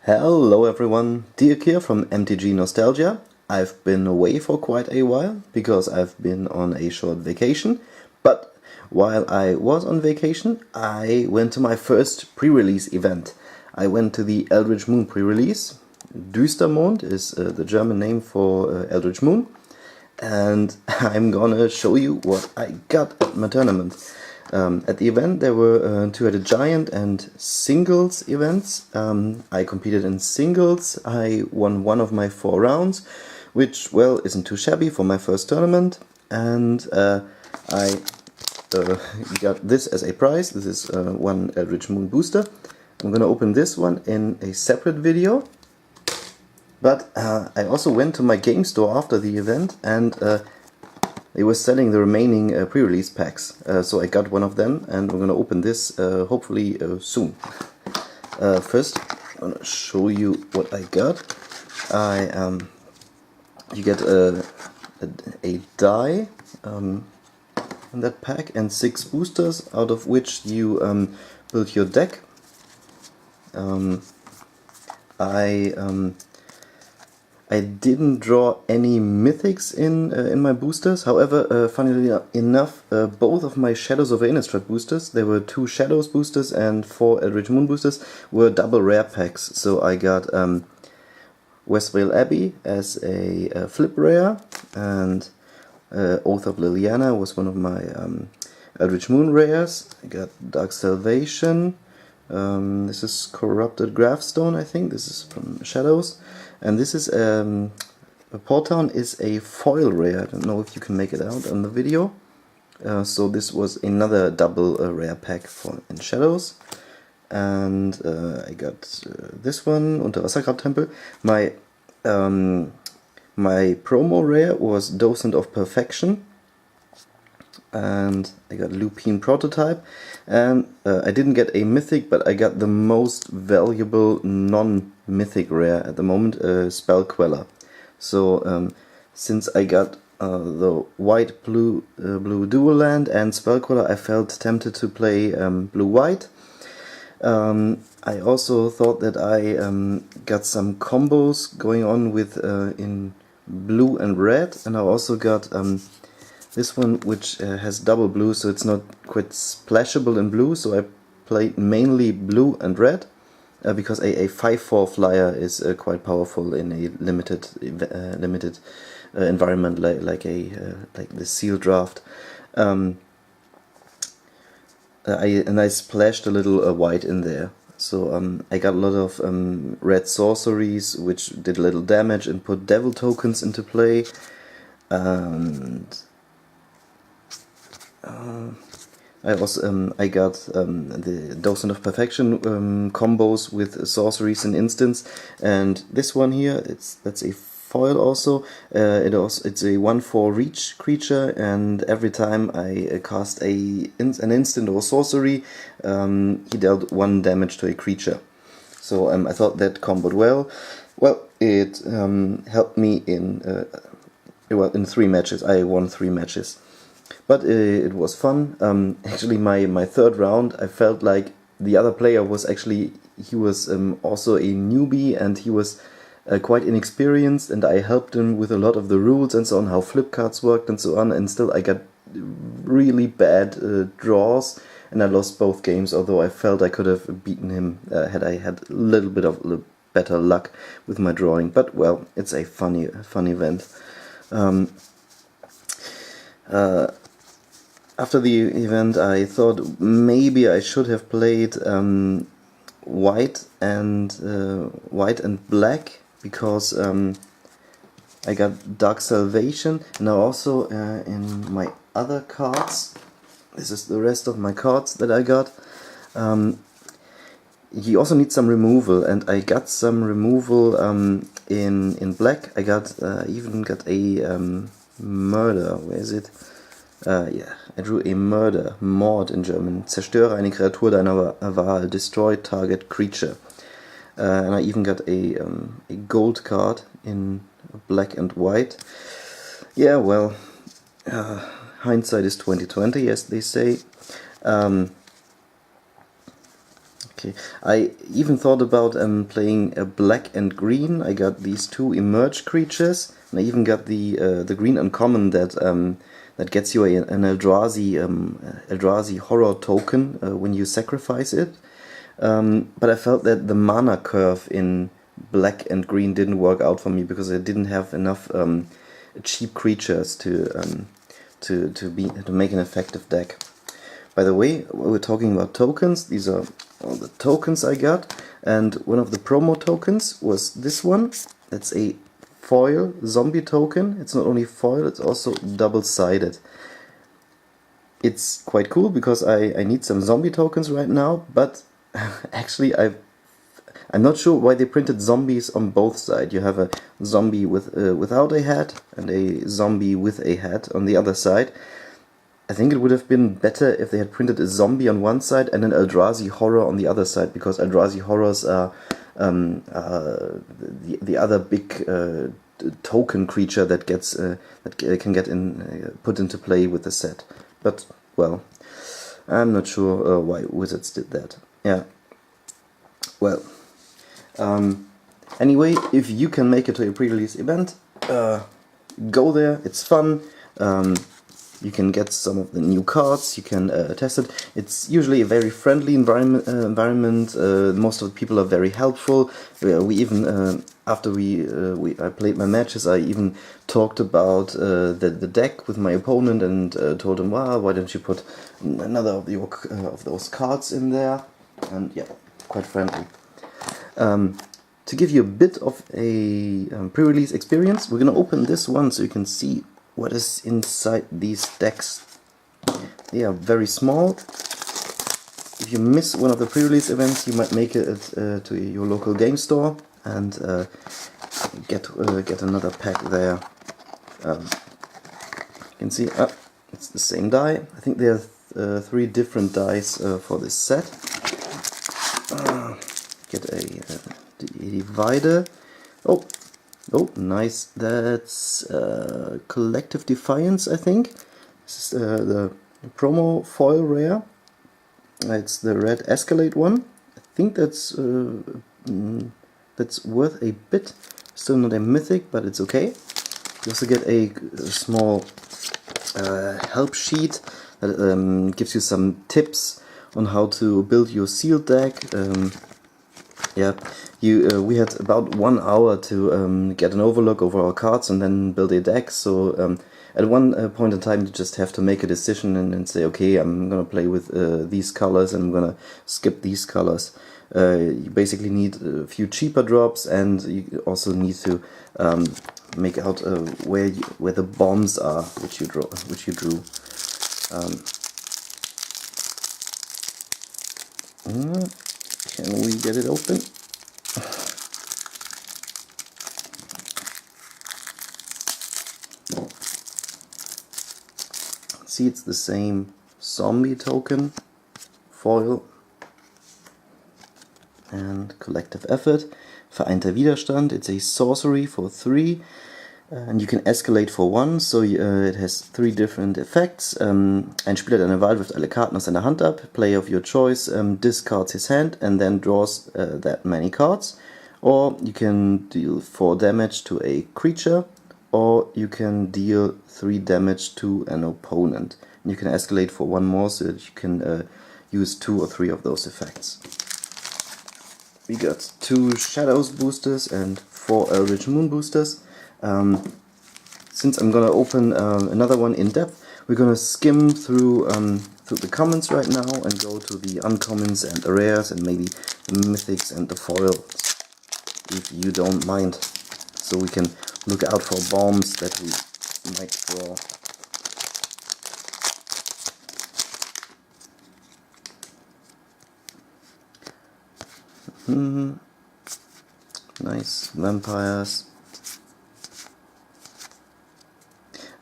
Hello everyone, Dirk here from MTGNostalgia. I've been away for quite a while because I've been on a short vacation, but while I was on vacation I went to my first pre-release event. I went to the Eldritch Moon pre-release. Düstermond is the German name for Eldritch Moon, and I'm gonna show you what I got at my tournament. At the event there were two-headed giant and singles events. I competed in singles. I won one of my 4 rounds, which, well, isn't too shabby for my first tournament. And I got this as a prize. This is one Eldritch Moon booster. I'm gonna open this one in a separate video. But I also went to my game store after the event, and they were selling the remaining pre-release packs, so I got one of them, and we're gonna open this hopefully soon. First, I'm gonna show you what I got. You get a die in that pack and 6 boosters, out of which you build your deck. I didn't draw any mythics in my boosters. However, funnily enough, both of my Shadows over Innistrad boosters, there were 2 Shadows boosters and 4 Eldritch Moon boosters, were double rare packs. So I got Westvale Abbey as a flip rare, and Oath of Liliana was one of my Eldritch Moon rares. I got Dark Salvation. This is Corrupted Graphstone, I think. This is from Shadows. And this is Portown is a foil rare. I don't know if you can make it out on the video. So this was another double rare pack in Shadows. And I got this one, Unterwassergrab Tempel. My promo rare was Docent of Perfection. And I got Lupine Prototype, and I didn't get a mythic, but I got the most valuable non-mythic rare at the moment, Spell Queller. So since I got the white-blue dual land and Spell Queller, I felt tempted to play blue-white. I also thought that I got some combos going on with in blue and red, and I also got this one, which has double blue, so it's not quite splashable in blue, so I played mainly blue and red, because a 5/4 flyer is quite powerful in a limited environment like the Seal Draft. And I splashed a little white in there. So I got a lot of red sorceries, which did a little damage and put devil tokens into play. And I got the Docent of Perfection combos with sorceries and instants, and this one here, that's a foil also. It's a 1/4 reach creature, and every time I cast an instant or sorcery, he dealt 1 damage to a creature. So I thought that comboed well. Well, it helped me in 3 matches. I won 3 matches. But it was fun. Actually, my 3rd round, I felt like the other player was also a newbie, and he was quite inexperienced, and I helped him with a lot of the rules and so on, how flip cards worked and so on, and still I got really bad draws, and I lost both games, although I felt I could have beaten him had I had a little bit of better luck with my drawing. But, well, it's a fun event. After the event, I thought maybe I should have played white and black, because I got Dark Salvation, and now also in my other cards, this is the rest of my cards that I got. He also needs some removal, and I got some removal in black. I even got a murder. Where is it? Yeah, I drew a murder, Mord in German. Zerstöre eine Kreatur deiner Wahl, destroy target creature. And I even got a gold card in black and white. Yeah, well, hindsight is 20/20, as they say. Okay, I even thought about playing a black and green. I got these two emerge creatures, and I even got the green uncommon that gets you an Eldrazi horror token when you sacrifice it. But I felt that the mana curve in black and green didn't work out for me because I didn't have enough cheap creatures to make an effective deck. By the way, we're talking about tokens. These are all the tokens I got, and one of the promo tokens was this one. That's a foil zombie token. It's not only foil, it's also double-sided. It's quite cool because I need some zombie tokens right now, but actually I'm not sure why they printed zombies on both sides. You have a zombie without a head and a zombie with a head on the other side. I think it would have been better if they had printed a zombie on one side and an Eldrazi horror on the other side, because Eldrazi horrors are the other big token creature that gets that can get put into play with the set. But well, I'm not sure why Wizards did that. Yeah. Well. Anyway, if you can make it to a pre-release event, go there. It's fun. You can get some of the new cards, you can test it. It's usually a very friendly environment. Most of the people are very helpful. We even, after I played my matches, I even talked about the deck with my opponent and told him, well, why don't you put another of those cards in there? And yeah, quite friendly. To give you a bit of a pre-release experience, we're going to open this one so you can see what is inside these decks. They are very small. If you miss one of the pre-release events, you might make it to your local game store and get another pack there. You can see it's the same die. I think there are 3 different dies for this set. Get a divider. Oh, nice. That's Collective Defiance, I think. This is the promo foil rare. It's the red Escalate one. I think that's worth a bit. Still not a mythic, but it's okay. You also get a small help sheet that gives you some tips on how to build your sealed deck. Yeah, we had about 1 hour to get an overlook over our cards and then build a deck. So at one point in time, you just have to make a decision and say, okay, I'm gonna play with these colors and I'm gonna skip these colors. You basically need a few cheaper drops, and you also need to make out where the bombs are, which you drew. Can we get it open? See, it's the same zombie token, foil, and collective effort. Vereinter Widerstand. It's a sorcery for 3, and you can escalate for 1, so it has 3 different effects. Ein Spieler deiner Wahl wirft alle Karten aus seiner Hand ab. Player of your choice discards his hand and then draws that many cards. Or you can deal 4 damage to a creature, or you can deal 3 damage to an opponent. And you can escalate for 1 more, so that you can use 2 or 3 of those effects. We got 2 Shadows boosters and 4 Eldritch Moon boosters. Since I'm gonna open another one in depth, we're gonna skim through the comments right now and go to the uncommons and the rares and maybe the mythics and the foils, if you don't mind, so we can look out for bombs that we might draw. Nice vampires.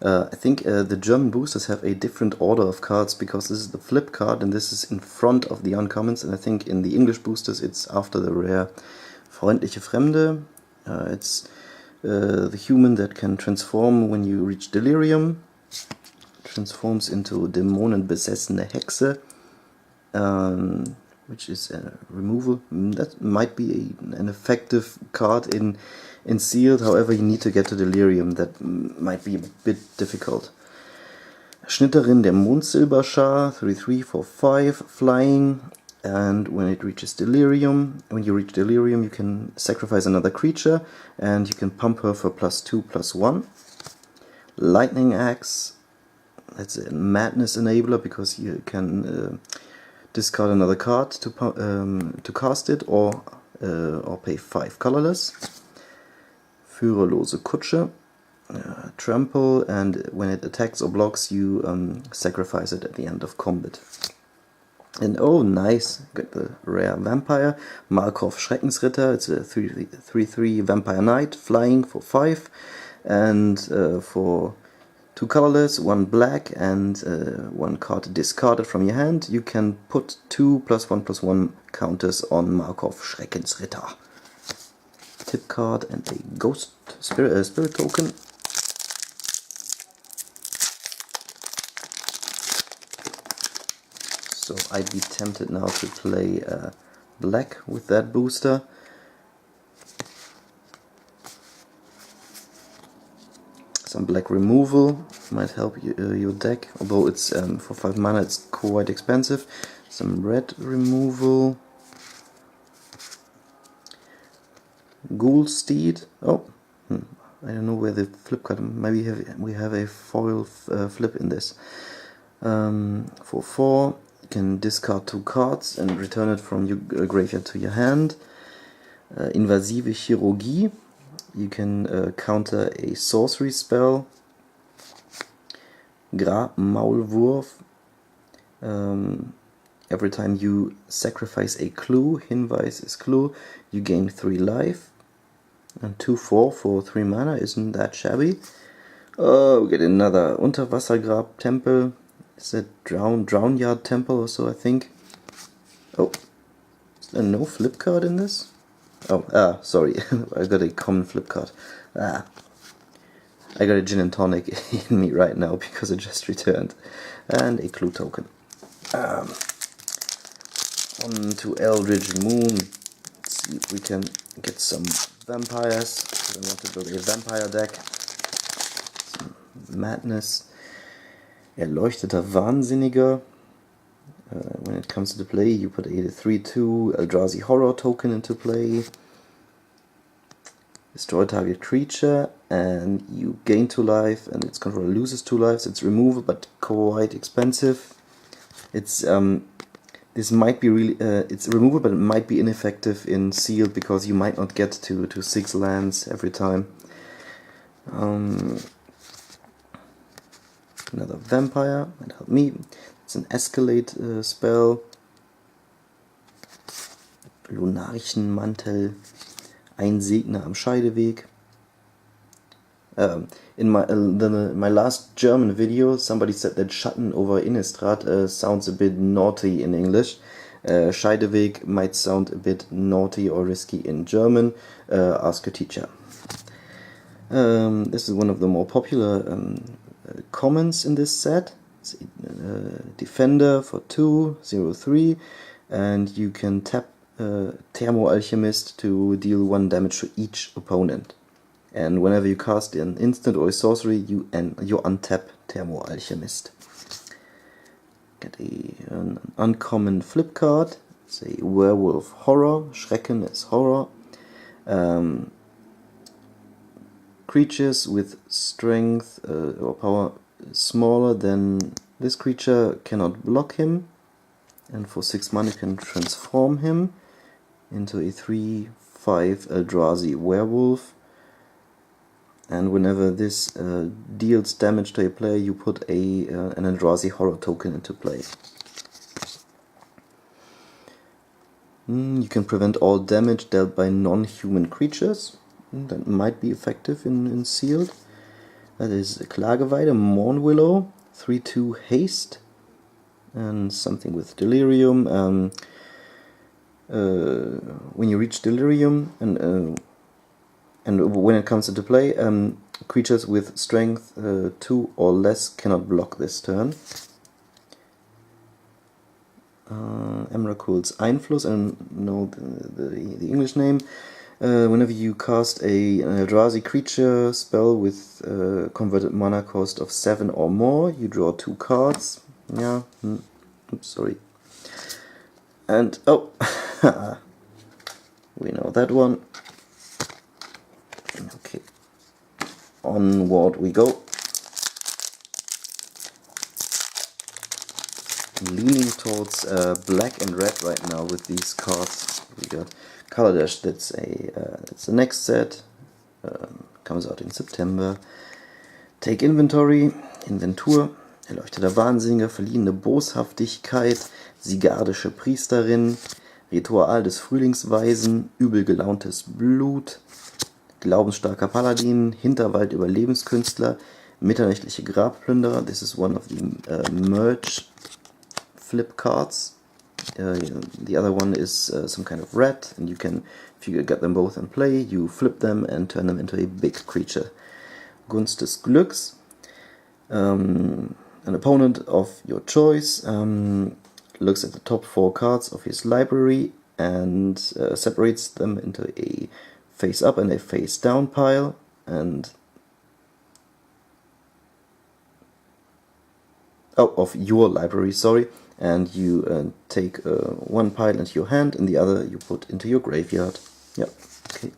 I think the German boosters have a different order of cards, because this is the flip card and this is in front of the uncommons, and I think in the English boosters it's after the rare. Freundliche Fremde. It's the human that can transform when you reach delirium. Transforms into dämonenbesessene Hexe. which is removal. That might be an effective card in Sealed, however you need to get to Delirium. That might be a bit difficult. Schnitterin der Mondsilberschar, 3/3 for 5, flying, and when it reaches Delirium, when you reach Delirium, you can sacrifice another creature, and you can pump her for +2/+1. Lightning Axe, that's a Madness Enabler, because you can discard another card to cast it, or pay 5 colorless. Führerlose Kutsche, trample, and when it attacks or blocks, you sacrifice it at the end of combat. And oh, nice, got the rare vampire, Markov Schreckensritter. It's a 3/3 vampire knight, flying for 5, and for 2 colorless, 1 black, and 1 card discarded from your hand, you can put 2 +1/+1 counters on Markov Schreckensritter. Tip card and a ghost spirit token. So I'd be tempted now to play black with that booster. Some black removal might help your deck, although it's for 5 mana it's quite expensive. Some red removal. Ghoul Steed. Oh, I don't know where the flip card. Maybe we have a foil flip in this. For 4, you can discard 2 cards and return it from your graveyard to your hand. Invasive Chirurgie. You can counter a sorcery spell. Maulwurf. Every time you sacrifice a clue, Hinweis is clue, you gain 3 life. And 2/4 for 3 mana, isn't that shabby? Oh, we get another Unterwassergrab Temple. Is it Drownyard Temple or so, I think? Oh, is there no flip card in this? Oh, sorry, I got a common flip card. I got a Gin and Tonic in me right now because it just returned. And a clue token. On to Eldritch Moon. Let's see if we can get some vampires. I want to build a vampire deck. Some Madness. Erleuchteter Wahnsinniger. When it comes to play, you put a 3/2 Eldrazi Horror token into play. Destroy target creature, and you gain 2 life, and its controller loses 2 lives. It's removal, but quite expensive. It's this might be really it's removal, but it might be ineffective in Sealed because you might not get to 6 lands every time. Another vampire might help me. It's an Escalate spell. Lunarchenmantel. Ein Segner am Scheideweg. In my last German video, somebody said that Schatten over Innistrad sounds a bit naughty in English. Scheideweg might sound a bit naughty or risky in German. Ask a teacher. This is one of the more popular commons in this set. It's Defender for 2, 0/3, and you can tap Thermo Alchemist to deal 1 damage to each opponent. And whenever you cast an instant or a sorcery, you untap Thermo Alchemist. Get an uncommon flip card. It's a Werewolf Horror. Schrecken is horror. Creatures with strength or power smaller than this creature cannot block him. And for 6 mana you can transform him into a 3/5 Eldrazi Werewolf. And whenever this deals damage to a player, you put an Eldrazi Horror token into play. You can prevent all damage dealt by non-human creatures. That might be effective in Sealed. That is Klageweide, Mournwillow, 3/2 haste, and something with Delirium. When you reach Delirium, and when it comes into play, creatures with strength 2 or less cannot block this turn. Emrakul's Einfluss, I don't know the English name. Whenever you cast an Eldrazi creature spell with converted mana cost of 7 or more, you draw 2 cards. Yeah, oops, sorry. And, oh, we know that one. Okay, onward we go. Leaning towards black and red right now with these cards. We got Color Dash, that's the next set, comes out in September. Take Inventory, Inventur, Erleuchteter Wahnsinniger, verliehene Boshaftigkeit, Sigardische Priesterin, Ritual des Frühlingsweisen, übel gelauntes Blut, glaubensstarker Paladin, Hinterwald Überlebenskünstler, mitternächtliche Grabplünderer. This is one of the merge flip cards. The other one is some kind of rat, and you can, if you get them both in play, you flip them and turn them into a big creature. Gunst des Glücks. An opponent of your choice looks at the top 4 cards of his library and separates them into a face up and a face down pile, and of your library, sorry, and you take one pile into your hand and the other you put into your graveyard. Yeah, okay.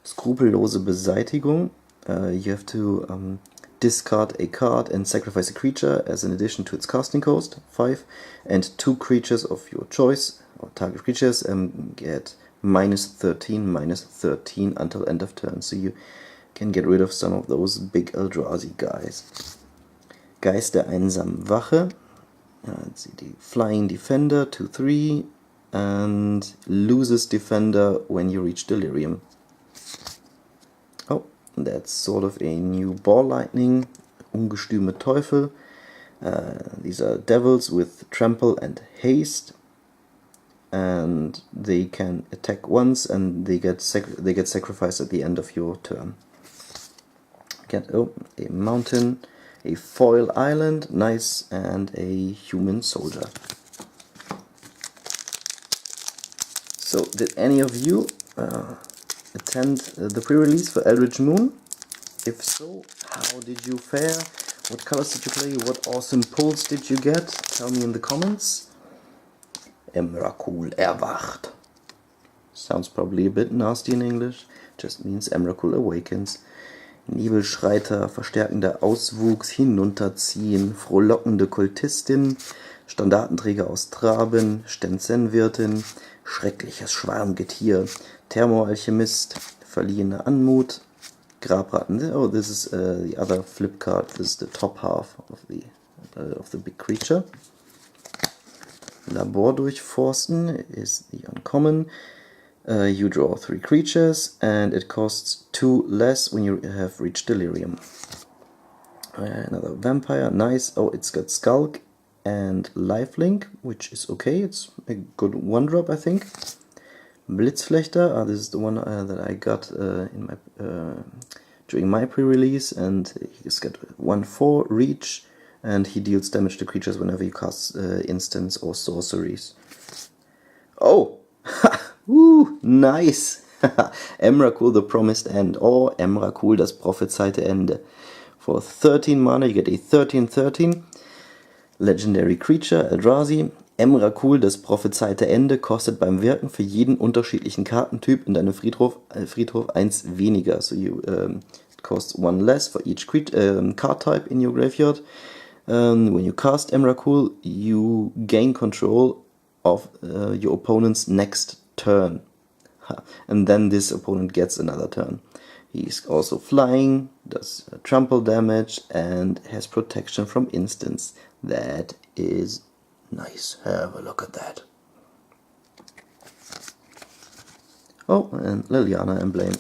Skrupellose Beseitigung. You have to discard a card and sacrifice a creature as an addition to its casting cost, 5, and 2 creatures of your choice, or target creatures, get -13 until end of turn, so you can get rid of some of those big Eldrazi guys. Geist der einsamen Wache, let's see, the Flying Defender, 2/3, and loses Defender when you reach Delirium. Oh, that's sort of a new Ball Lightning, Ungestüme Teufel. These are devils with Trample and Haste, and they can attack once and they get sacrificed at the end of your turn. Get a mountain, a foil island, nice, and a human soldier. So, did any of you attend the pre-release for Eldritch Moon? If so, how did you fare? What colors did you play? What awesome pulls did you get? Tell me in the comments. Emrakul erwacht. Sounds probably a bit nasty in English. Just means Emrakul awakens. Nebelschreiter, verstärkender Auswuchs, hinunterziehen, frohlockende Kultistin, Standartenträger aus Traben, Stenzenwirtin, schreckliches Schwarmgetier, Thermoalchemist, verliehene Anmut, Grabratten. Oh, this is the other flip card. This is the top half of the big creature. Labor durchforsten is the uncommon. You draw 3 creatures and it costs 2 less when you have reached Delirium. Another vampire, nice. Oh, it's got Skulk and Lifelink, which is okay. It's a good 1-drop, I think. Blitzflechter, this is the one that I got in my during my pre-release, and he's got 1/4 reach, and he deals damage to creatures whenever you cast instants or sorceries. Oh! Woo, nice! Emrakul the Promised End, or Emrakul das prophezeite Ende. For 13 mana you get a 13/13 Legendary Creature, Eldrazi. Emrakul das prophezeite Ende kostet beim Wirken für jeden unterschiedlichen Kartentyp in deinem Friedhof 1 weniger. So you it costs 1 less for each card type in your graveyard. When you cast Emrakul, you gain control of your opponent's next turn, and then this opponent gets another turn. He's also flying, does trample damage, and has protection from instants. That is nice. Have a look at that. Oh, and Liliana emblem.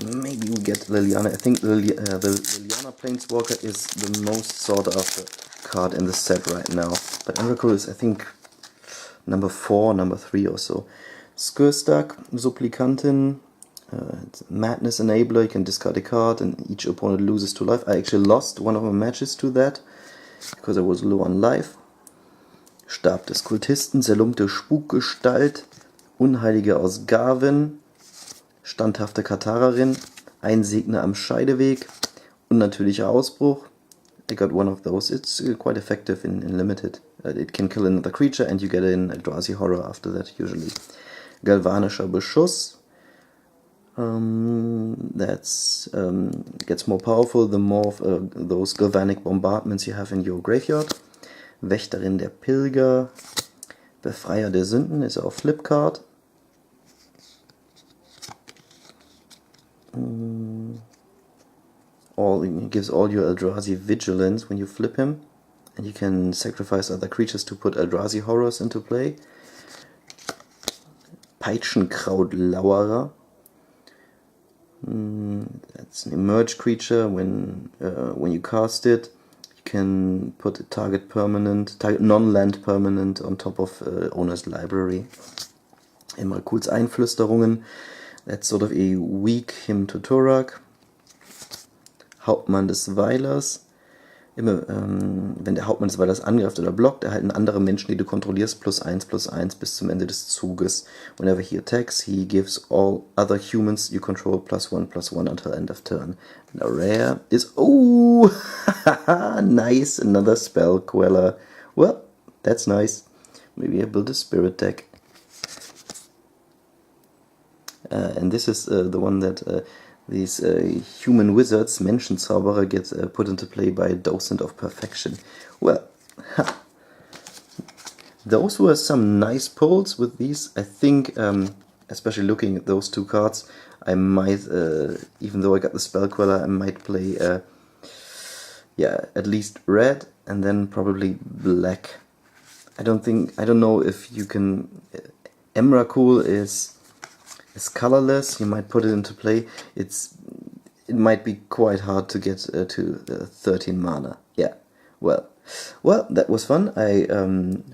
Maybe we get Liliana. I think the Liliana Planeswalker is the most sought after card in the set right now. But Emrakul is, I think, number 4, number 3 or so. Skurstak, Supplikantin, it's Madness Enabler. You can discard a card and each opponent loses 2 life. I actually lost one of my matches to that. because I was low on life. Stab des Kultisten, zerlumpte Spukgestalt, Unheilige aus Garvin, standhafte Katharerin, Einsegner am Scheideweg, unnatürlicher Ausbruch. I got one of those. It's quite effective in Limited. It can kill another creature and you get in Eldrazi Horror after that usually. Galvanischer Beschuss. That's gets more powerful the more of those galvanic bombardments you have in your graveyard. Wächterin der Pilger. Befreier der Sünden ist auf Flipcard. He gives all your Eldrazi vigilance when you flip him, and you can sacrifice other creatures to put Eldrazi horrors into play. Peitschenkrautlauerer. That's an emerge creature. When you cast it, you can put a target non-land permanent on top of owner's library. Immer Kuls Einflüsterungen. That's sort of a weak Hymn to Torak. Hauptmann des Weilers. Immer, wenn der Hauptmann des Weilers angreift oder blockt, erhalten andere Menschen, die du kontrollierst, +1/+1 bis zum Ende des Zuges. Whenever he attacks, he gives all other humans you control +1/+1 until end of turn. And a rare is... Oh! Nice! Another Spell Queller. Well, that's nice. Maybe I build a Spirit deck. And this is the one that these human wizards, Menschenzauberer, get put into play by a Docent of Perfection. Well, those were some nice pulls with these. I think, especially looking at those two cards, I might, even though I got the Spell Queller, I might play, at least red and then probably black. I don't know if you can. Emrakul is colorless. You might put it into play. It might be quite hard to get to 13 mana. Yeah. Well, that was fun. I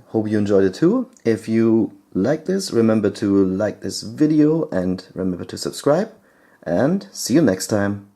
hope you enjoyed it too. If you like this, remember to like this video and remember to subscribe. And see you next time.